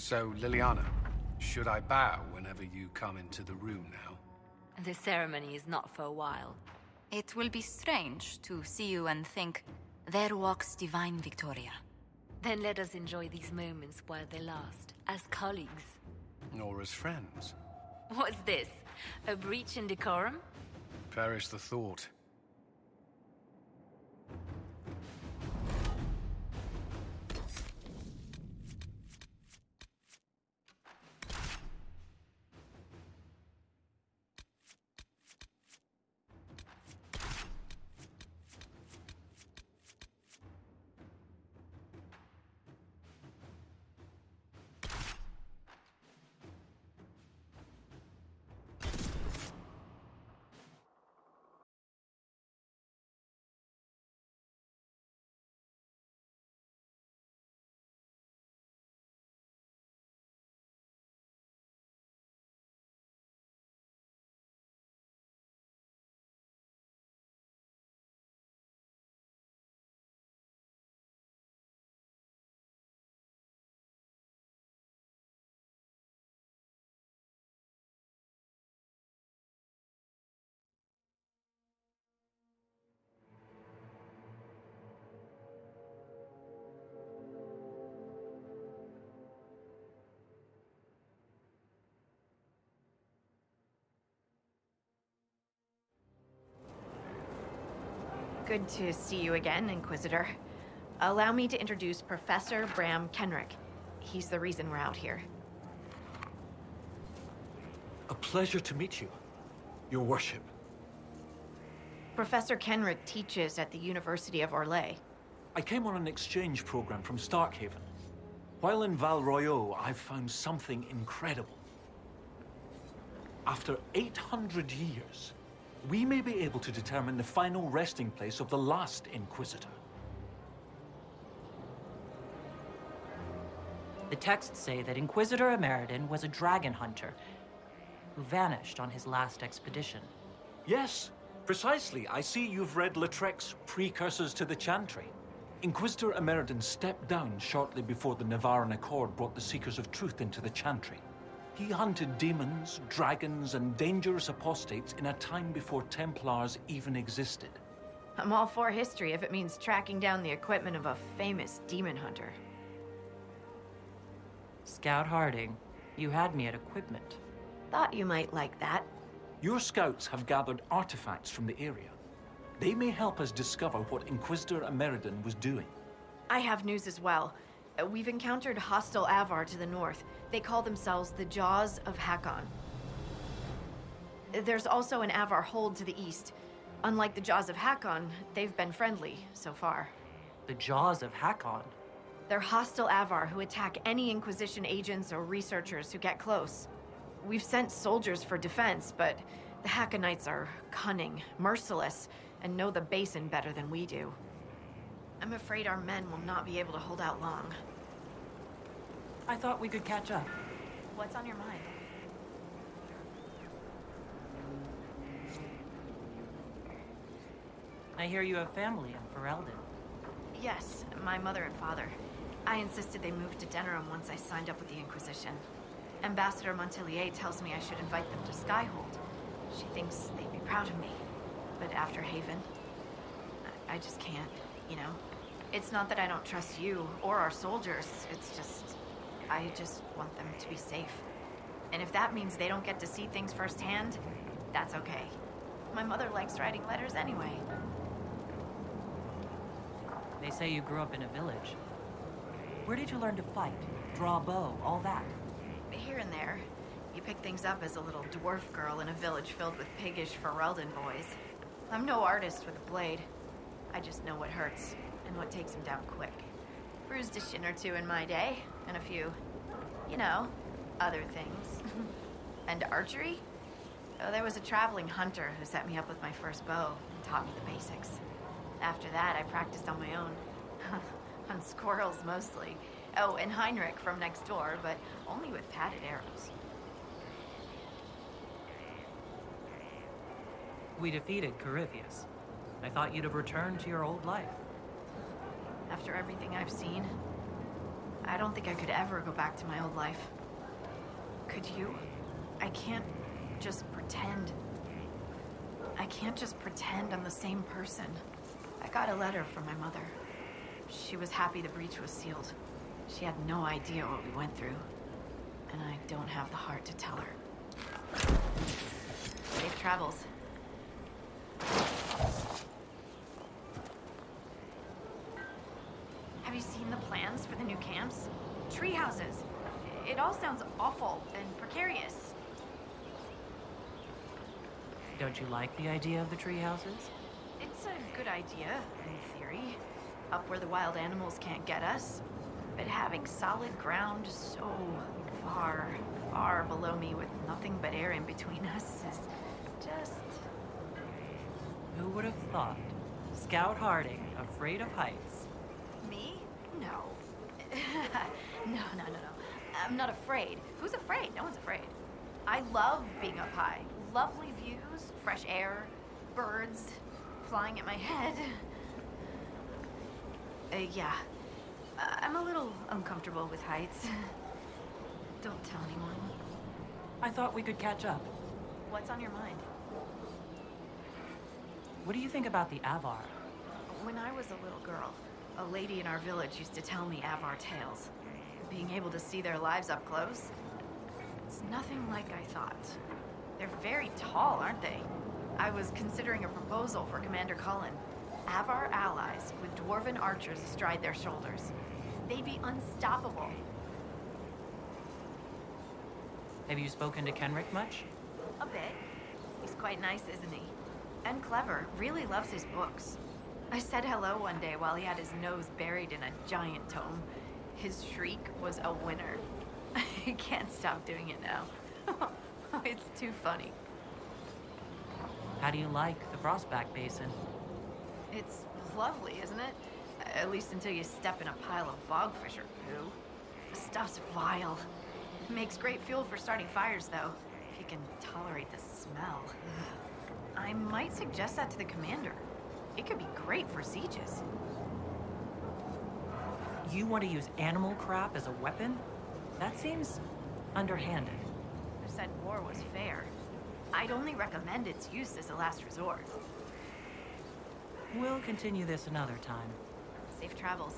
So, Liliana, should I bow whenever you come into the room now? The ceremony is not for a while. It will be strange to see you and think, there walks Divine Victoria. Then let us enjoy these moments while they last, as colleagues. Or as friends? What's this? A breach in decorum? Perish the thought. Good to see you again, Inquisitor. Allow me to introduce Professor Bram Kenrick. He's the reason we're out here. A pleasure to meet you, Your Worship. Professor Kenrick teaches at the University of Orlais. I came on an exchange program from Starkhaven. While in Val Royeaux, I've found something incredible. After 800 years, we may be able to determine the final resting place of the last Inquisitor. The texts say that Inquisitor Emeridin was a dragon hunter who vanished on his last expedition. Yes, precisely. I see you've read Lautrec's Precursors to the Chantry. Inquisitor Emeridin stepped down shortly before the Nevarran Accord brought the Seekers of Truth into the Chantry. He hunted demons, dragons, and dangerous apostates in a time before Templars even existed. I'm all for history if it means tracking down the equipment of a famous demon hunter. Scout Harding, you had me at equipment. Thought you might like that. Your scouts have gathered artifacts from the area. They may help us discover what Inquisitor Emeridin was doing. I have news as well. We've encountered hostile Avar to the north. They call themselves the Jaws of Hakon. There's also an Avar hold to the east. Unlike the Jaws of Hakon, they've been friendly so far. The Jaws of Hakon? They're hostile Avar who attack any Inquisition agents or researchers who get close. We've sent soldiers for defense, but the Hakonites are cunning, merciless, and know the Basin better than we do. I'm afraid our men will not be able to hold out long. I thought we could catch up. What's on your mind? I hear you have family in Ferelden. Yes, my mother and father. I insisted they move to Denerim once I signed up with the Inquisition. Ambassador Montelier tells me I should invite them to Skyhold. She thinks they'd be proud of me. But after Haven, I just can't, you know? It's not that I don't trust you or our soldiers, it's just... I just want them to be safe. And if that means they don't get to see things firsthand, that's okay. My mother likes writing letters anyway. They say you grew up in a village. Where did you learn to fight, draw a bow, all that? Here and there. You pick things up as a little dwarf girl in a village filled with piggish Ferelden boys. I'm no artist with a blade. I just know what hurts, and what takes him down quick. Bruised a shin or two in my day, and a few, you know, other things. And archery? Oh, there was a traveling hunter who set me up with my first bow and taught me the basics. After that, I practiced on my own. On squirrels, mostly. Oh, and Heinrich from next door, but only with padded arrows. We defeated Corypheus. I thought you'd have returned to your old life. After everything I've seen, I don't think I could ever go back to my old life. Could you? I can't just pretend. I can't just pretend I'm the same person. I got a letter from my mother. She was happy the breach was sealed. She had no idea what we went through. And I don't have the heart to tell her. Safe travels. Have you seen the plans for the new camps? Tree houses. It all sounds awful and precarious. Don't you like the idea of the tree houses? It's a good idea, in theory. Up where the wild animals can't get us. But having solid ground so far, far below me with nothing but air in between us is just... Who would have thought? Scout Harding, afraid of heights. Me? No. No. I'm not afraid. Who's afraid? No one's afraid. I love being up high. Lovely views, fresh air, birds flying at my head. Yeah. I'm a little uncomfortable with heights. Don't tell anyone. I thought we could catch up. What's on your mind? What do you think about the Avar? When I was a little girl, a lady in our village used to tell me Avar tales. Being able to see their lives up close, it's nothing like I thought. They're very tall, aren't they? I was considering a proposal for Commander Cullen. Avar allies with dwarven archers astride their shoulders. They'd be unstoppable. Have you spoken to Kenrick much? A bit. He's quite nice, isn't he? And clever. Really loves his books. I said hello one day while he had his nose buried in a giant tome. His shriek was a winner. I can't stop doing it now. It's too funny. How do you like the Frostback Basin? It's lovely, isn't it? At least until you step in a pile of bogfish or poo. The stuff's vile. It makes great fuel for starting fires, though, if you can tolerate the smell. I might suggest that to the commander. It could be great for sieges. You want to use animal crap as a weapon? That seems underhanded. Who said war was fair? I'd only recommend its use as a last resort. We'll continue this another time. Safe travels.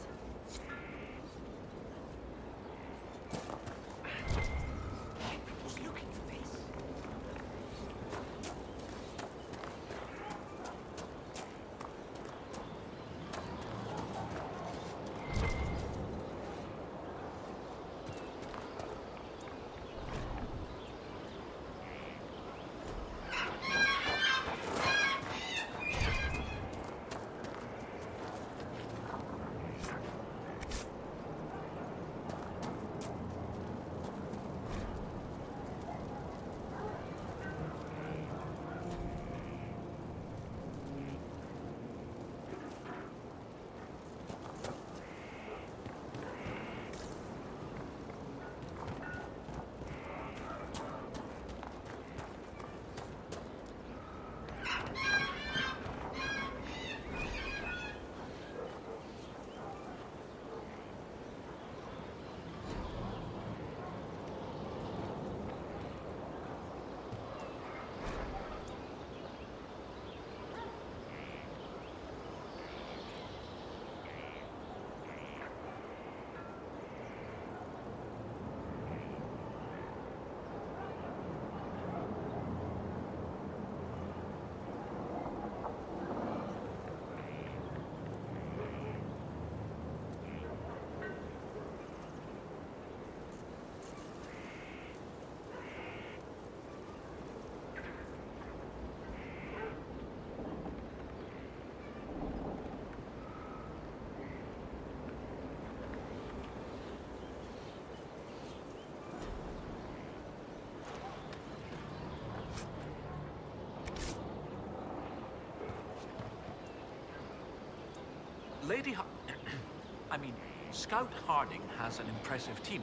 Scout Harding has an impressive team.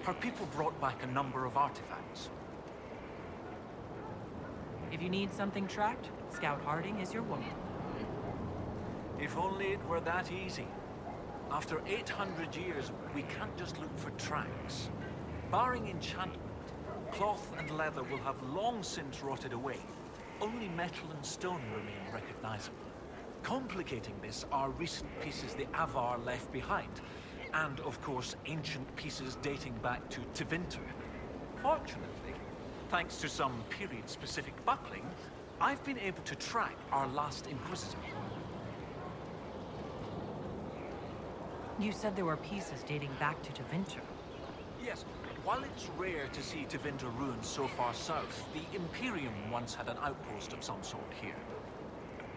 Her people brought back a number of artifacts. If you need something tracked, Scout Harding is your woman. If only it were that easy. After 800 years, we can't just look for tracks. Barring enchantment, cloth and leather will have long since rotted away. Only metal and stone remain recognizable. Complicating this are recent pieces the Avar left behind, and of course ancient pieces dating back to Tevinter. Fortunately, thanks to some period-specific buckling, I've been able to track our last Inquisitor. You said there were pieces dating back to Tevinter. Yes, while it's rare to see Tevinter ruins so far south, the Imperium once had an outpost of some sort here.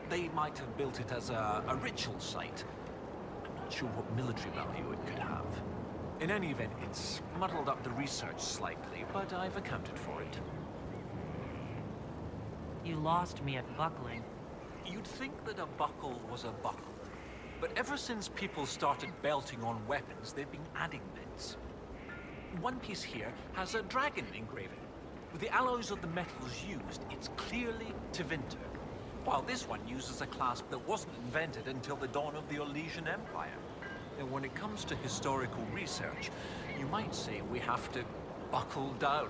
They might have built it as a ritual site. I'm not sure what military value it could have. In any event, it's muddled up the research slightly, but I've accounted for it. You lost me at buckling. You'd think that a buckle was a buckle. But ever since people started belting on weapons, they've been adding bits. One piece here has a dragon engraving. With the alloys of the metals used, it's clearly Tevinter. While this one uses a clasp that wasn't invented until the dawn of the Orlesian Empire. And when it comes to historical research, you might say we have to buckle down.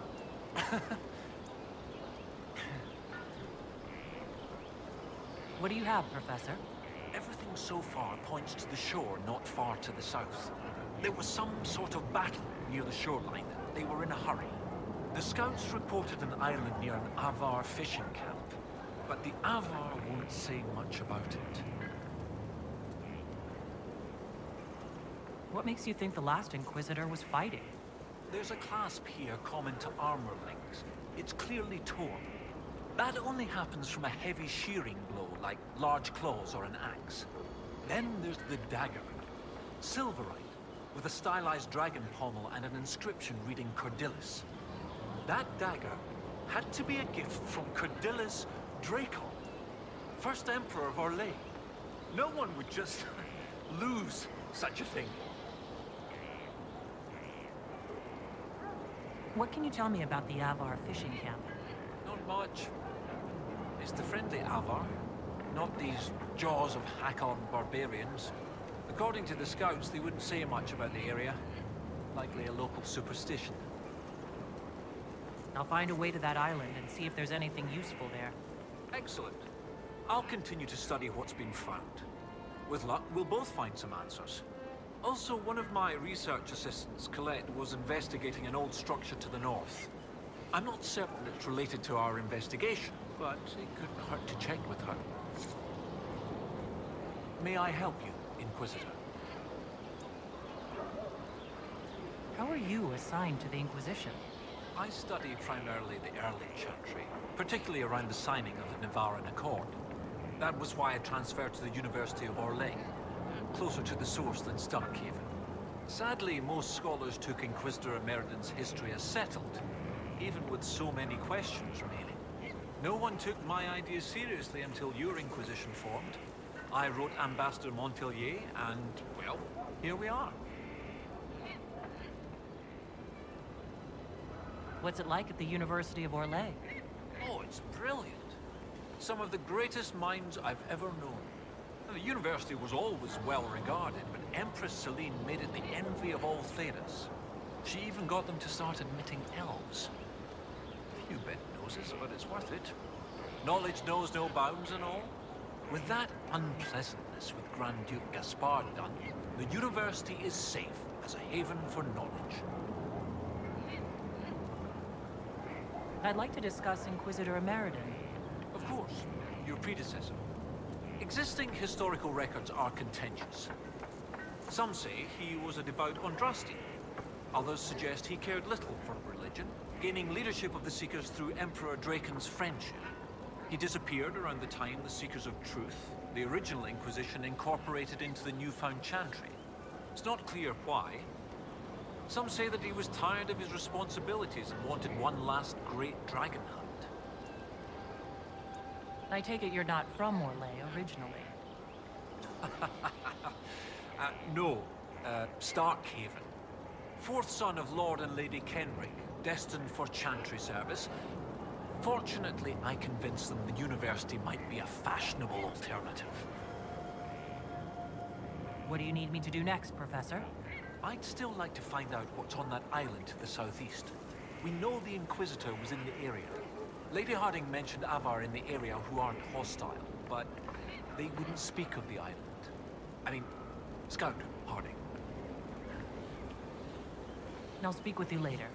What do you have, Professor? Everything so far points to the shore not far to the south. There was some sort of battle near the shoreline. They were in a hurry. The scouts reported an island near an Avar fishing camp, but the Avar won't say much about it. What makes you think the last Inquisitor was fighting? There's a clasp here common to armorlings. It's clearly torn. That only happens from a heavy shearing blow, like large claws or an axe. Then there's the dagger. Silverite, with a stylized dragon pommel and an inscription reading Cordilis. That dagger had to be a gift from Cordilis Dracon, first Emperor of Orlais. No one would just lose such a thing. What can you tell me about the Avar fishing camp? Not much. It's the friendly Avar, not these jaws of Hakon barbarians. According to the scouts, they wouldn't say much about the area. Likely a local superstition. I'll find a way to that island and see if there's anything useful there. Excellent. I'll continue to study what's been found. With luck, we'll both find some answers. Also, one of my research assistants, Colette, was investigating an old structure to the north. I'm not certain it's related to our investigation, but it couldn't hurt to check with her. May I help you, Inquisitor? How are you assigned to the Inquisition? I studied primarily the early Chantry, particularly around the signing of the Nevarran Accord. That was why I transferred to the University of Orlais, closer to the source than Starkhaven. Sadly, most scholars took Inquisitor Emeridon's history as settled, even with so many questions remaining. No one took my ideas seriously until your Inquisition formed. I wrote Ambassador Montpellier, and, well, here we are. What's it like at the University of Orlais? Oh, it's brilliant. Some of the greatest minds I've ever known. The university was always well regarded, but Empress Celine made it the envy of all Thedas. She even got them to start admitting elves. Few bent noses, but it's worth it. Knowledge knows no bounds and all. With that unpleasantness with Grand Duke Gaspard done, the university is safe as a haven for knowledge. I'd like to discuss Inquisitor Emeridon. Of course, your predecessor. Existing historical records are contentious. Some say he was a devout Andrasti. Others suggest he cared little for religion, gaining leadership of the Seekers through Emperor Dracon's friendship. He disappeared around the time the Seekers of Truth, the original Inquisition, incorporated into the newfound Chantry. It's not clear why. Some say that he was tired of his responsibilities and wanted one last great dragon hunt. I take it you're not from Orlais originally. No, Starkhaven. Fourth son of Lord and Lady Kenrick, destined for Chantry service. Fortunately, I convinced them the university might be a fashionable alternative. What do you need me to do next, Professor? I'd still like to find out what's on that island to the southeast. We know the Inquisitor was in the area. Lady Harding mentioned Avar in the area who aren't hostile, but they wouldn't speak of the island. I mean, Scout Harding. I'll speak with you later.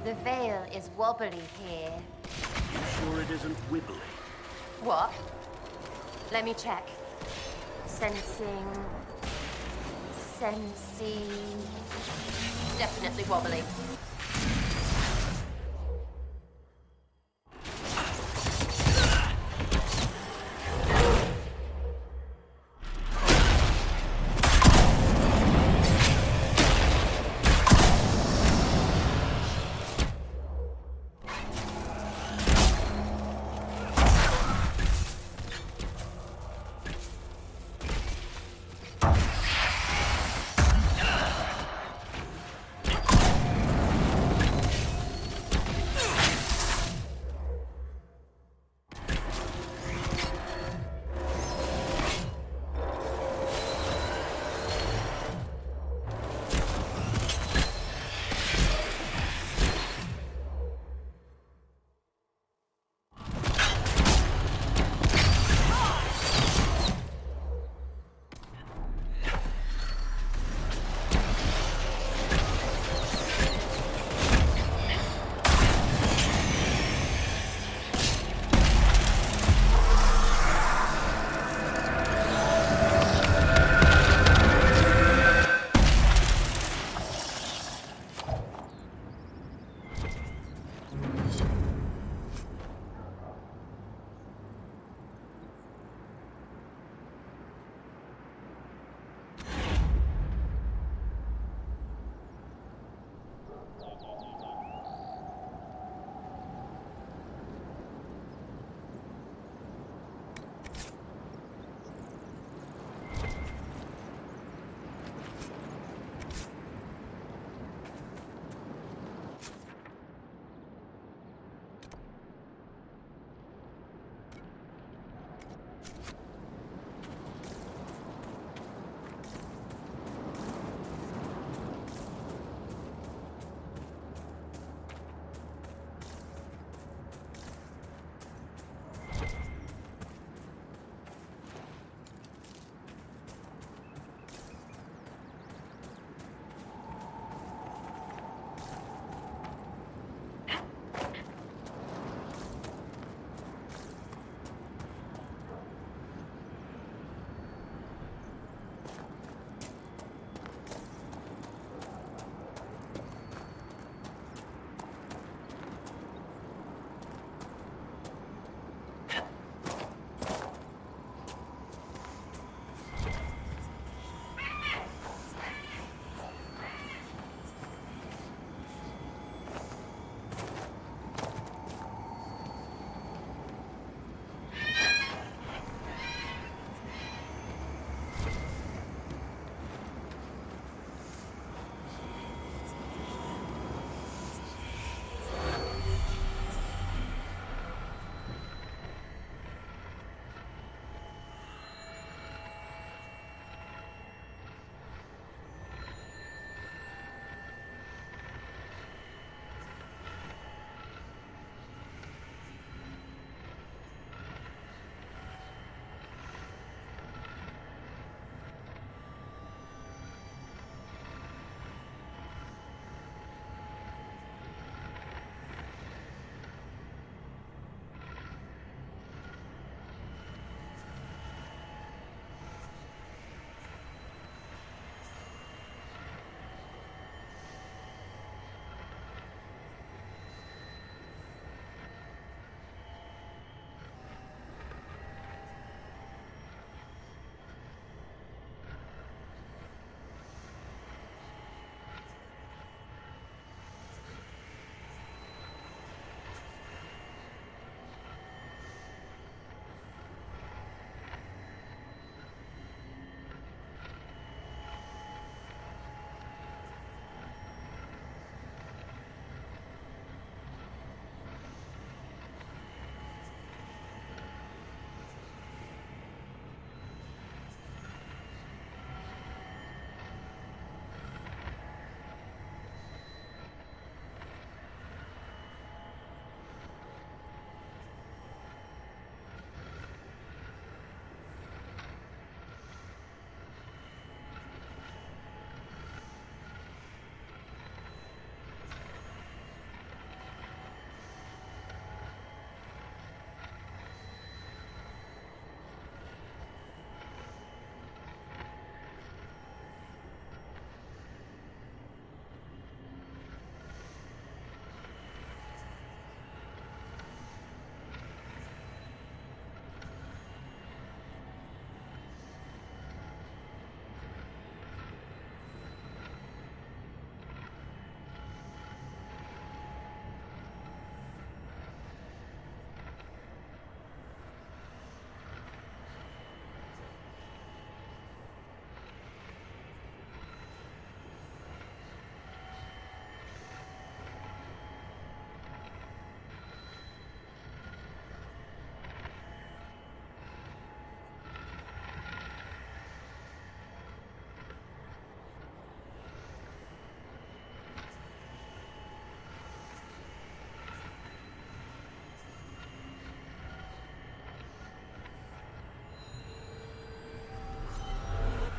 The veil is wobbly here. You sure it isn't wibbly? What? Let me check. Sensing... Definitely wobbly.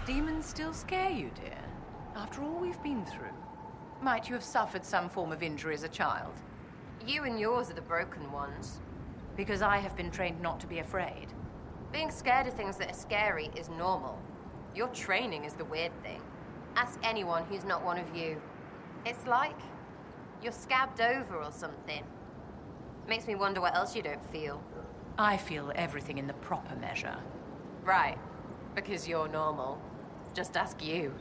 Demons still scare you, dear? After all we've been through? Might you have suffered some form of injury as a child? You and yours are the broken ones. Because I have been trained not to be afraid. Being scared of things that are scary is normal. Your training is the weird thing. Ask anyone who's not one of you. It's like you're scabbed over or something. Makes me wonder what else you don't feel. I feel everything in the proper measure. Right. Because you're normal. Just ask you.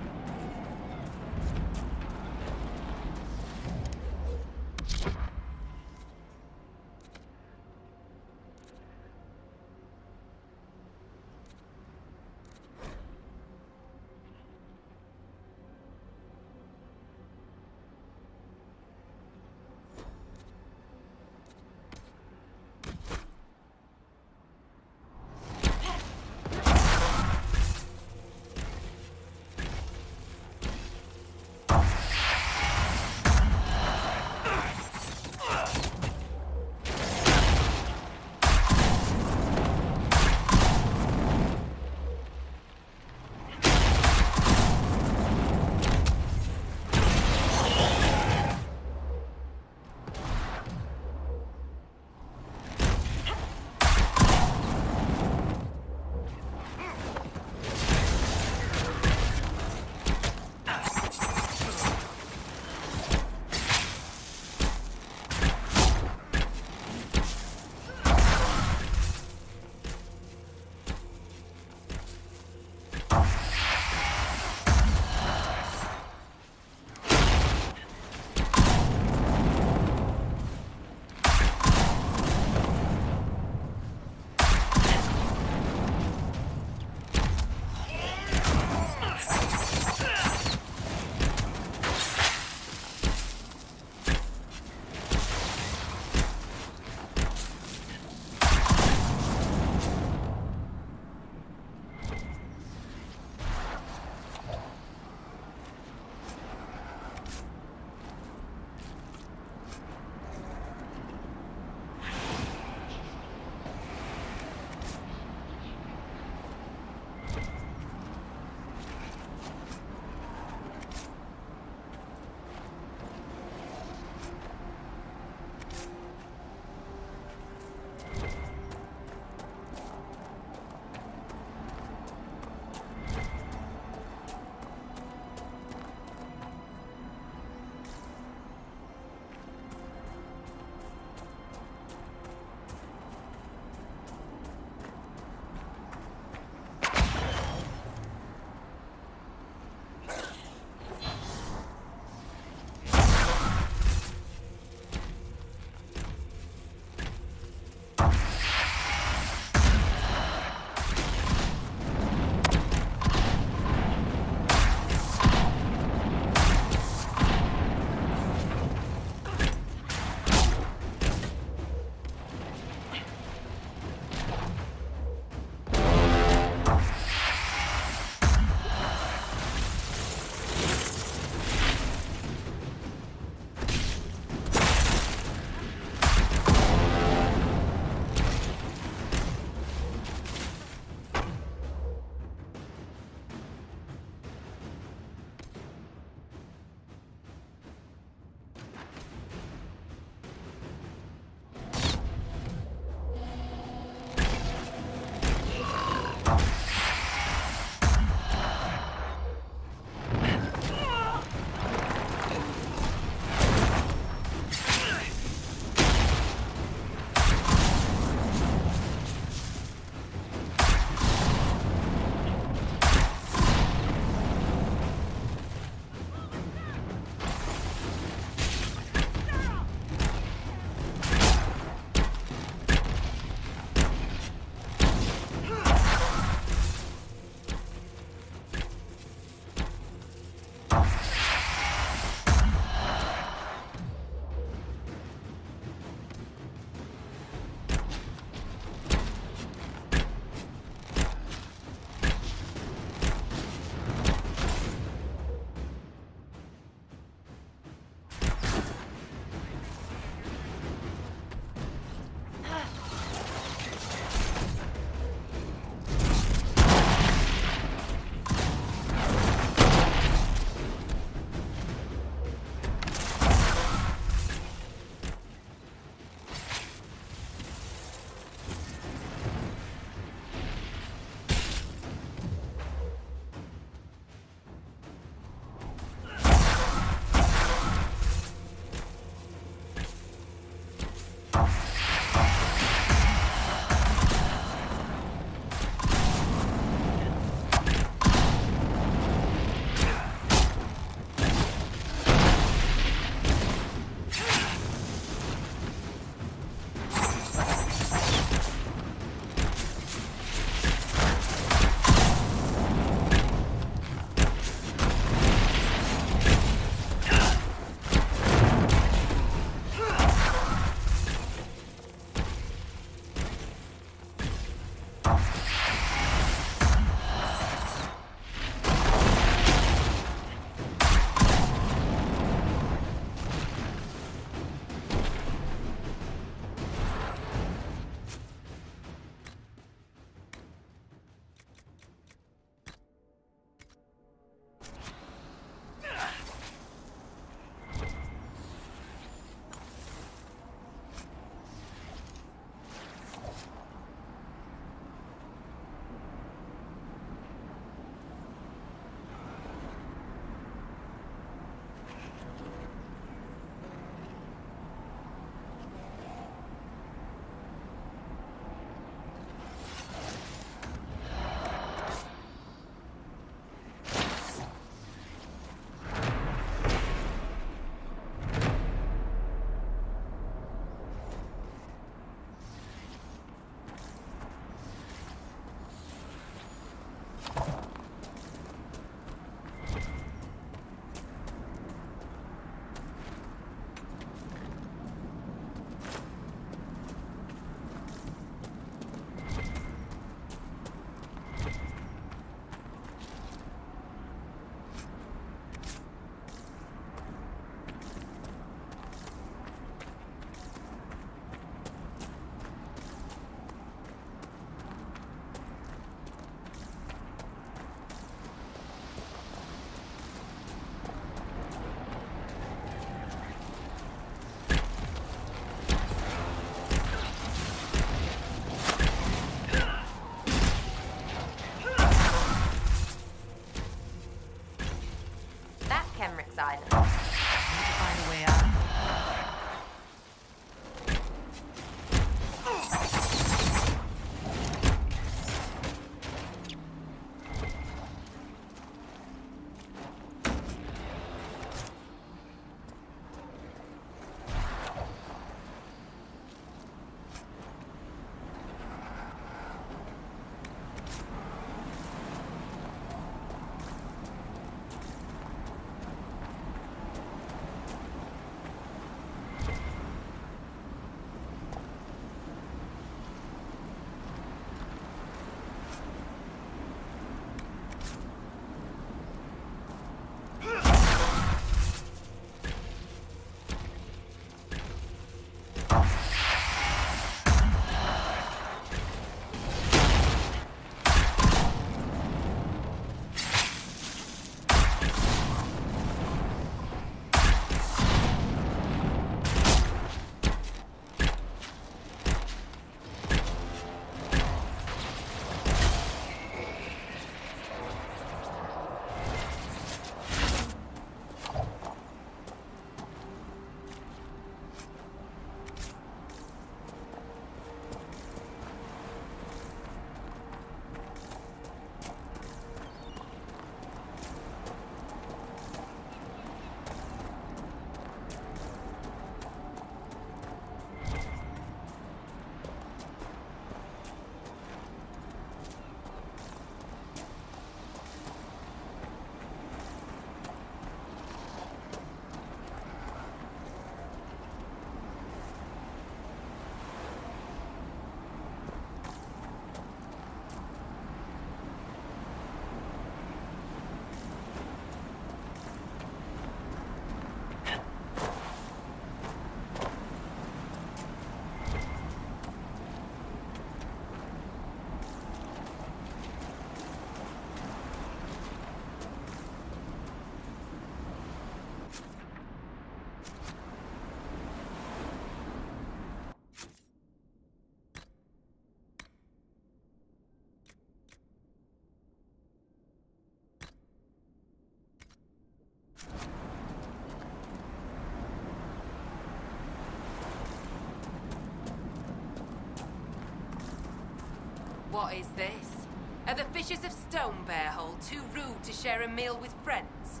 What is this? Are the fishes of Stone Bear Hole too rude to share a meal with friends?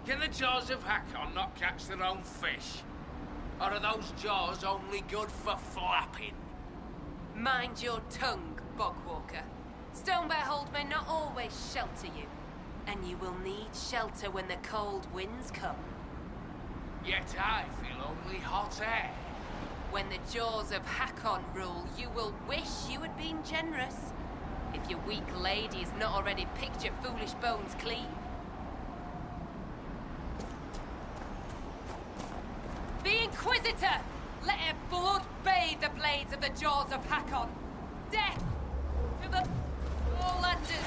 Can the jaws of Hakon not catch their own fish? Or are those jaws only good for flapping? Mind your tongue, Bogwalker. Stone Bear Hold may not always shelter you, and you will need shelter when the cold winds come. Yet I feel only hot air. When the jaws of Hakon rule, you will wish you had been generous. If your weak lady has not already picked your foolish bones clean. The Inquisitor! Let her blood bathe the blades of the jaws of Hakon! Death to the Orlanders!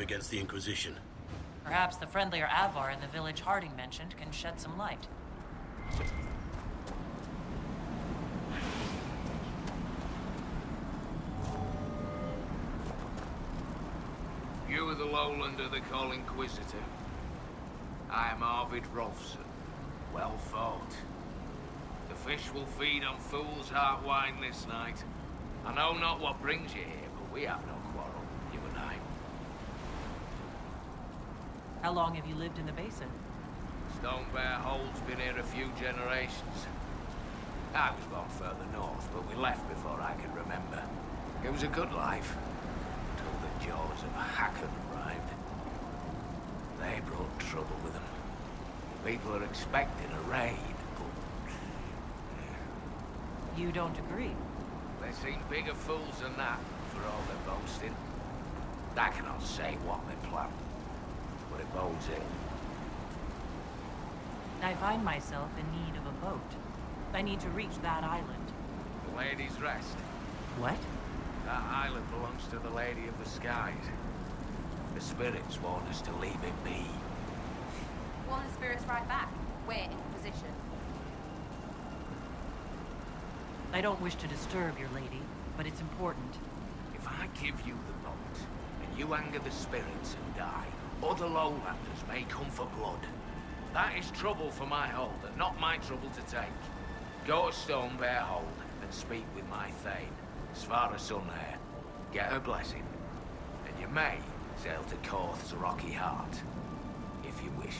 Against the Inquisition. Perhaps the friendlier Avar in the village Harding mentioned can shed some light. You are the lowlander they call Inquisitor. I am Arvid Rolfson. Well fought. The fish will feed on fool's heart wine this night. I know not what brings you here, but we have no quarrel, you and I. How long have you lived in the basin? Stone Bear Hole's been here a few generations. I was born further north, but we left before I could remember. It was a good life, until the jaws of Hakon arrived. They brought trouble with them. People are expecting a raid, but... You don't agree? They seem bigger fools than that, for all their boasting. I cannot say what they plan. But it bodes ill. I find myself in need of a boat. I need to reach that island. The Lady's Rest. What? That island belongs to the Lady of the Skies. The spirits warn us to leave it be. Warn the spirits right back. We're in position. I don't wish to disturb your lady, but it's important. If I give you the boat, and you anger the spirits and die, other lowlanders may come for blood. That is trouble for my hold, and not my trouble to take. Go to Stone Bear Hold and speak with my Thane, Svara Sunhair. Get her blessing, and you may sail to Korth's rocky heart, if you wish.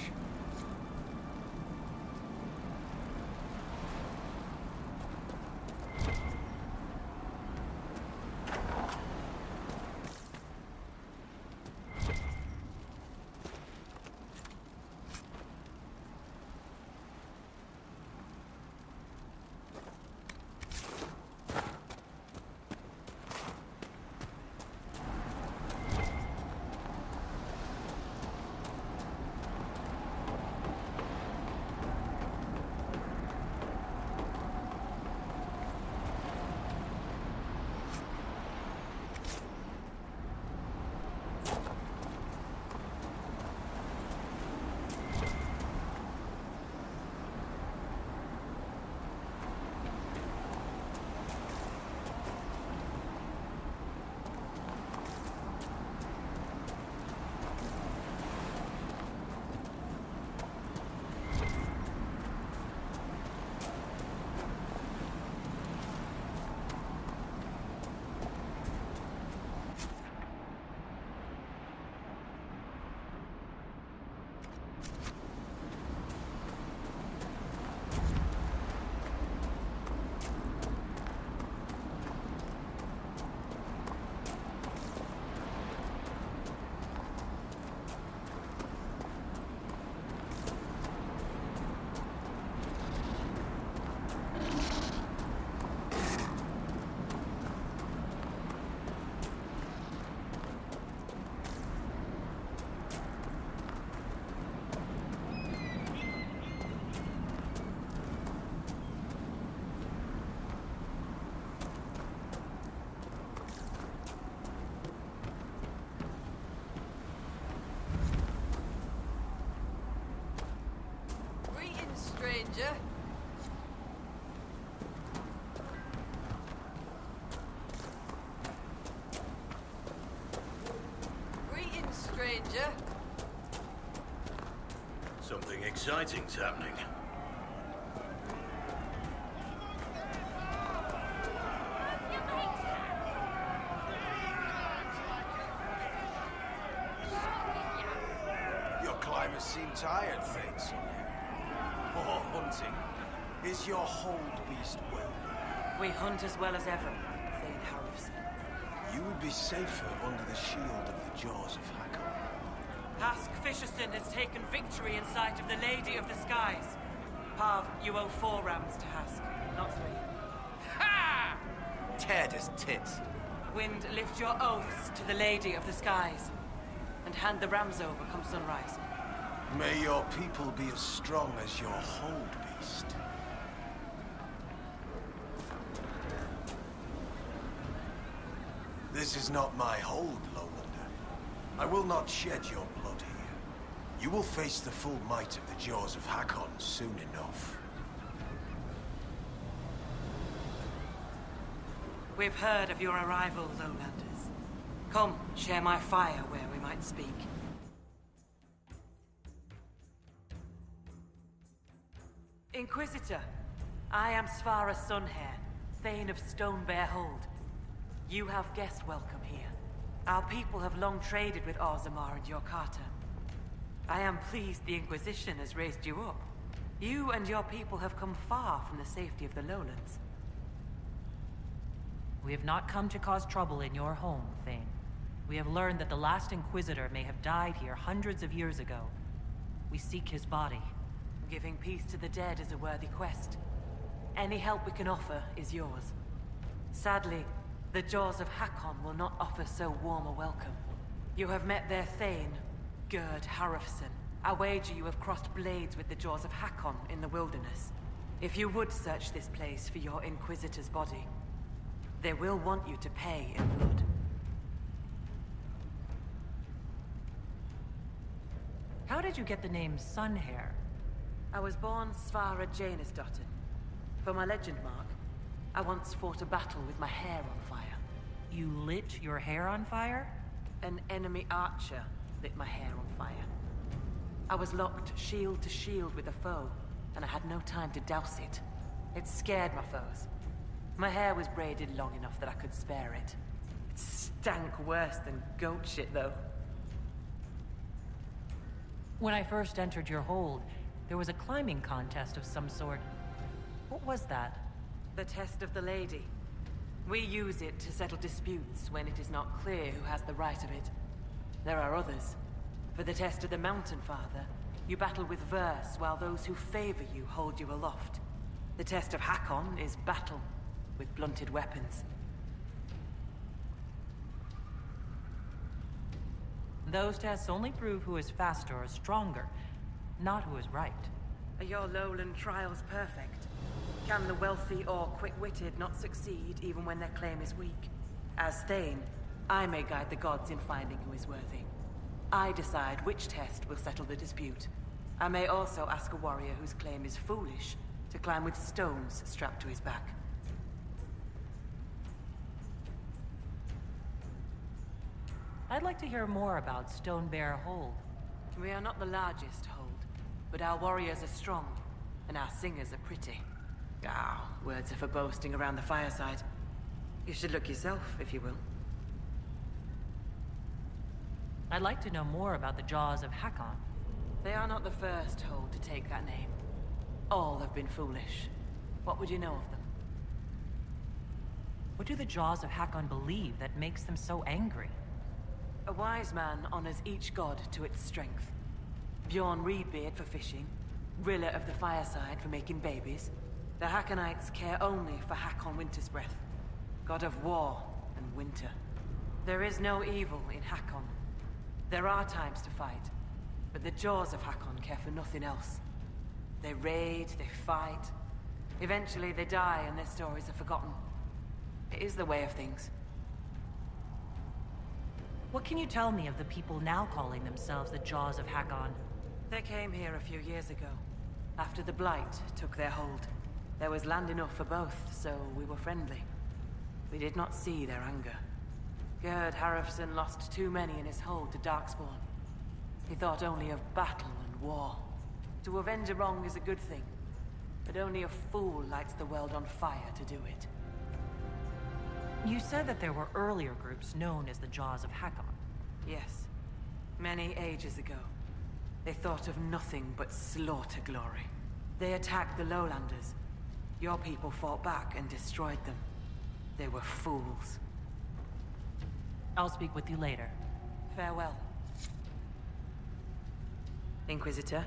stranger. Greetings, stranger. Something exciting's happening. Your climbers seem tired, Thane Sunhare. Or hunting. Is your hold beast well? We hunt as well as ever, Thane Harrison. You would be safer under the shield of the jaws of Hakon. Hask Fisherson has taken victory in sight of the Lady of the Skies. Pav, you owe 4 rams to Hask, not 3. Ha! Tear his tits. Wind, lift your oaths to the Lady of the Skies, and hand the rams over come sunrise. May your people be as strong as your hold beast. This is not my hold, Lowlander. I will not shed your blood here. You will face the full might of the jaws of Hakon soon enough. We've heard of your arrival, Lowlanders. Come, share my fire where we might speak. Inquisitor, I am Svara Sunhair, Thane of Stonebear Hold. You have guest welcome here. Our people have long traded with Orzammar and Yorkata. I am pleased the Inquisition has raised you up. You and your people have come far from the safety of the lowlands. We have not come to cause trouble in your home, Thane. We have learned that the last Inquisitor may have died here hundreds of years ago. We seek his body. Giving peace to the dead is a worthy quest. Any help we can offer is yours. Sadly, the Jaws of Hakon will not offer so warm a welcome. You have met their Thane, Gerd Harrison. I wager you have crossed blades with the Jaws of Hakon in the wilderness. If you would search this place for your Inquisitor's body, they will want you to pay in blood. How did you get the name Sunhair? I was born Svara Janisdottir. For my legend mark, I once fought a battle with my hair on fire. You lit your hair on fire? An enemy archer lit my hair on fire. I was locked shield to shield with a foe, and I had no time to douse it. It scared my foes. My hair was braided long enough that I could spare it. It stank worse than goat shit, though. When I first entered your hold, there was a climbing contest of some sort. What was that? The Test of the Lady. We use it to settle disputes when it is not clear who has the right of it. There are others. For the Test of the Mountain Father, you battle with verse while those who favor you hold you aloft. The Test of Hakon is battle with blunted weapons. Those tests only prove who is faster or stronger, not who is right. Are your lowland trials perfect? Can the wealthy or quick-witted not succeed even when their claim is weak? As Thane, I may guide the gods in finding who is worthy. I decide which test will settle the dispute. I may also ask a warrior whose claim is foolish to climb with stones strapped to his back. I'd like to hear more about Stonebear Hold. We are not the largest hold, but our warriors are strong, and our singers are pretty. Ah, words are for boasting around the fireside. You should look yourself, if you will. I'd like to know more about the Jaws of Hakon. They are not the first hold to take that name. All have been foolish. What would you know of them? What do the Jaws of Hakon believe that makes them so angry? A wise man honors each god to its strength. Bjorn Reedbeard for fishing, Rilla of the Fireside for making babies. The Hakonites care only for Hakon Wintersbreath, god of war and winter. There is no evil in Hakon. There are times to fight, but the Jaws of Hakon care for nothing else. They raid, they fight. Eventually they die and their stories are forgotten. It is the way of things. What can you tell me of the people now calling themselves the Jaws of Hakon? They came here a few years ago. After the Blight took their hold, there was land enough for both, so we were friendly. We did not see their anger. Gerd Harrison lost too many in his hold to Darkspawn. He thought only of battle and war. To avenge a wrong is a good thing, but only a fool lights the world on fire to do it. You said that there were earlier groups known as the Jaws of Hakon. Yes. Many ages ago. They thought of nothing but slaughter glory. They attacked the Lowlanders. Your people fought back and destroyed them. They were fools. I'll speak with you later. Farewell. Inquisitor?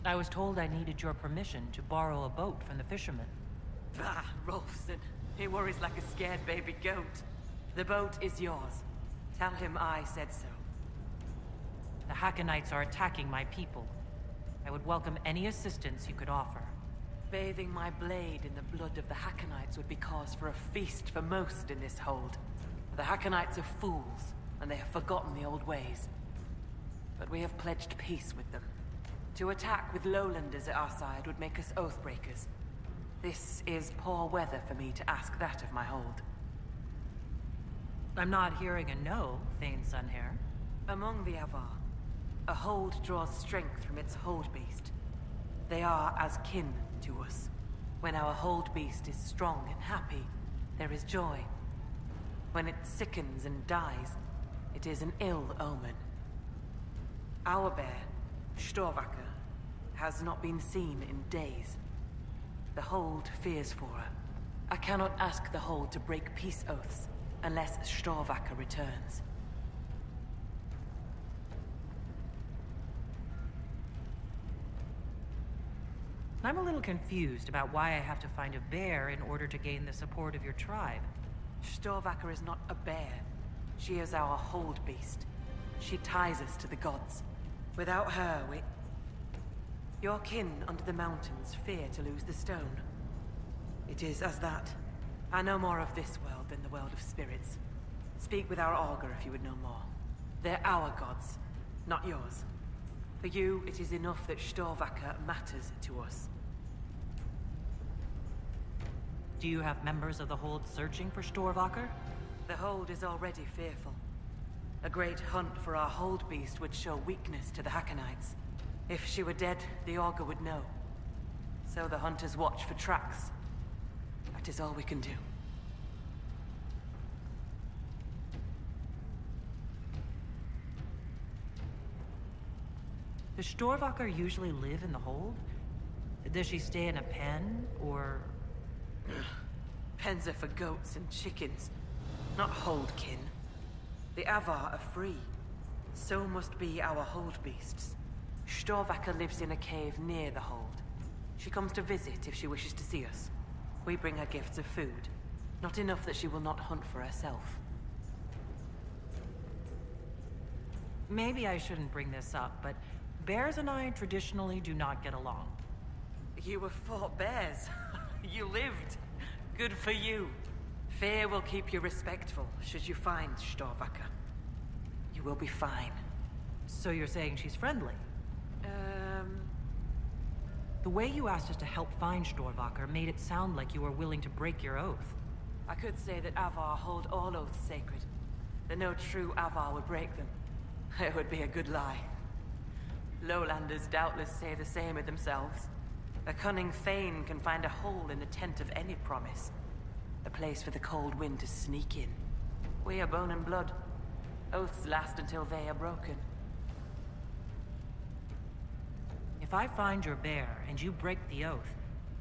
I was told I needed your permission to borrow a boat from the fishermen. Bah, Rolfson. He worries like a scared baby goat. The boat is yours. Tell him I said so. The Hakkonites are attacking my people. I would welcome any assistance you could offer. Bathing my blade in the blood of the Hakkonites would be cause for a feast for most in this hold. The Hakkonites are fools, and they have forgotten the old ways. But we have pledged peace with them. To attack with Lowlanders at our side would make us Oathbreakers. This is poor weather for me to ask that of my hold. I'm not hearing a no, Thane Sunhair. Among the Avar, a hold draws strength from its hold beast. They are as kin to us. When our hold beast is strong and happy, there is joy. When it sickens and dies, it is an ill omen. Our bear, Storvacker, has not been seen in days. The hold fears for her. I cannot ask the hold to break peace oaths unless Storvacker returns. I'm a little confused about why I have to find a bear in order to gain the support of your tribe. Storvacker is not a bear. She is our hold beast. She ties us to the gods. Without her, your kin under the mountains fear to lose the stone. It is as that. I know more of this world than the world of spirits. Speak with our augur if you would know more. They're our gods, not yours. For you, it is enough that Storvacker matters to us. Do you have members of the Hold searching for Storvacker? The Hold is already fearful. A great hunt for our Hold beast would show weakness to the Hakkonites. If she were dead, the augur would know. So the hunters watch for tracks. That is all we can do. Does Storvacker usually live in the hold? Does she stay in a pen, or... Pens are for goats and chickens, not holdkin. The Avar are free. So must be our hold beasts. Storvacker lives in a cave near the hold. She comes to visit if she wishes to see us. We bring her gifts of food. Not enough that she will not hunt for herself. Maybe I shouldn't bring this up, but bears and I traditionally do not get along. You were fought bears. You lived. Good for you. Fear will keep you respectful, should you find Storvacker. You will be fine. So you're saying she's friendly? The way you asked us to help find Storvacker made it sound like you were willing to break your oath. I could say that Avar hold all oaths sacred. That no true Avar would break them. It would be a good lie. Lowlanders doubtless say the same of themselves. A cunning Thane can find a hole in the tent of any promise. A place for the cold wind to sneak in. We are bone and blood. Oaths last until they are broken. If I find your bear and you break the oath,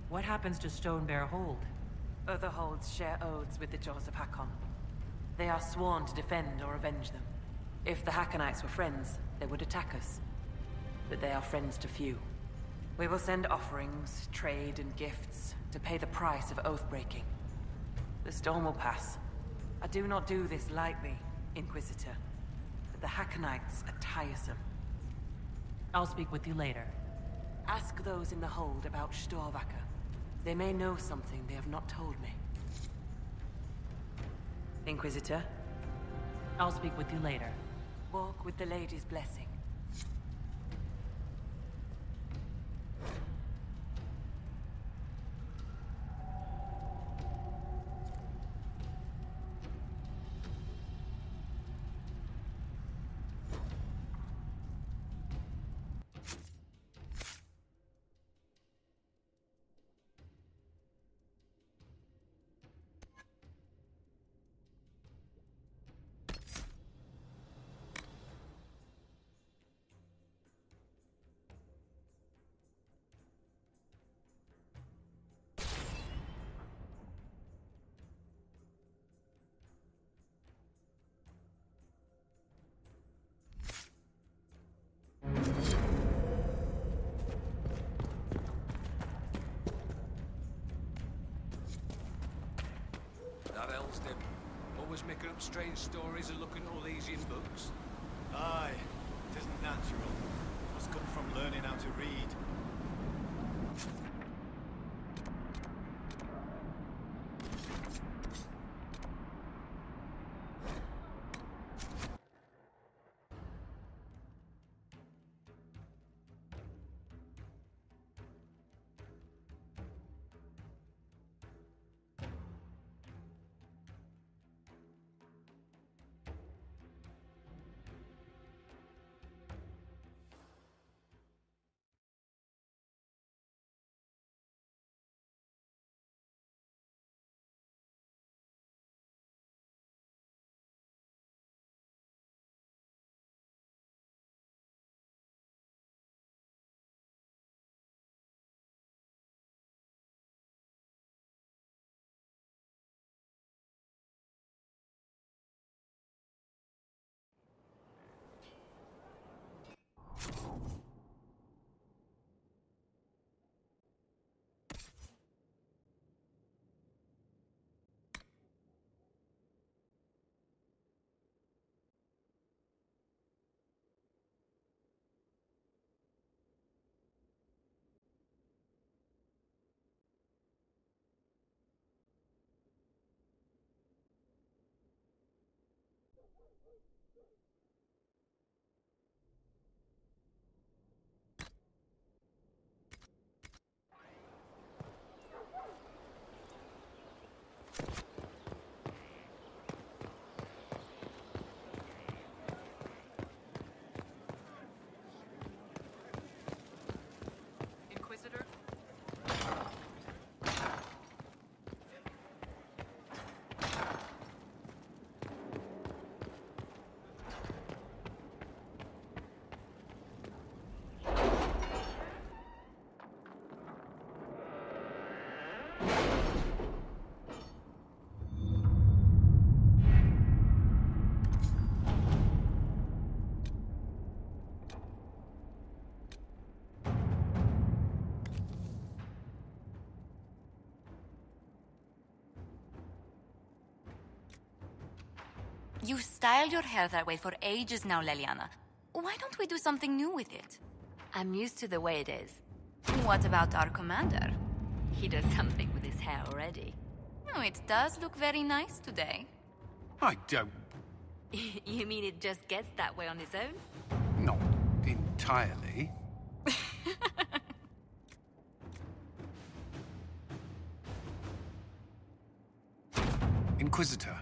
what happens to Stonebear Hold? Other holds share oaths with the Jaws of Hakon. They are sworn to defend or avenge them. If the Hakkonites were friends, they would attack us. But they are friends to few. We will send offerings, trade, and gifts to pay the price of oath-breaking. The storm will pass. I do not do this lightly, Inquisitor. But the Hakkonites are tiresome. I'll speak with you later. Ask those in the hold about Storvacker. They may know something they have not told me. Inquisitor? I'll speak with you later. Walk with the lady's blessing. making up strange stories and looking at all these in books? Aye, it isn't natural. Must come from learning how to read. Inquisitor? You styled your hair that way for ages now, Leliana. Why don't we do something new with it? I'm used to the way it is. What about our commander? He does something with his hair already. Oh, it does look very nice today. I don't... You mean it just gets that way on its own? Not entirely. Inquisitor,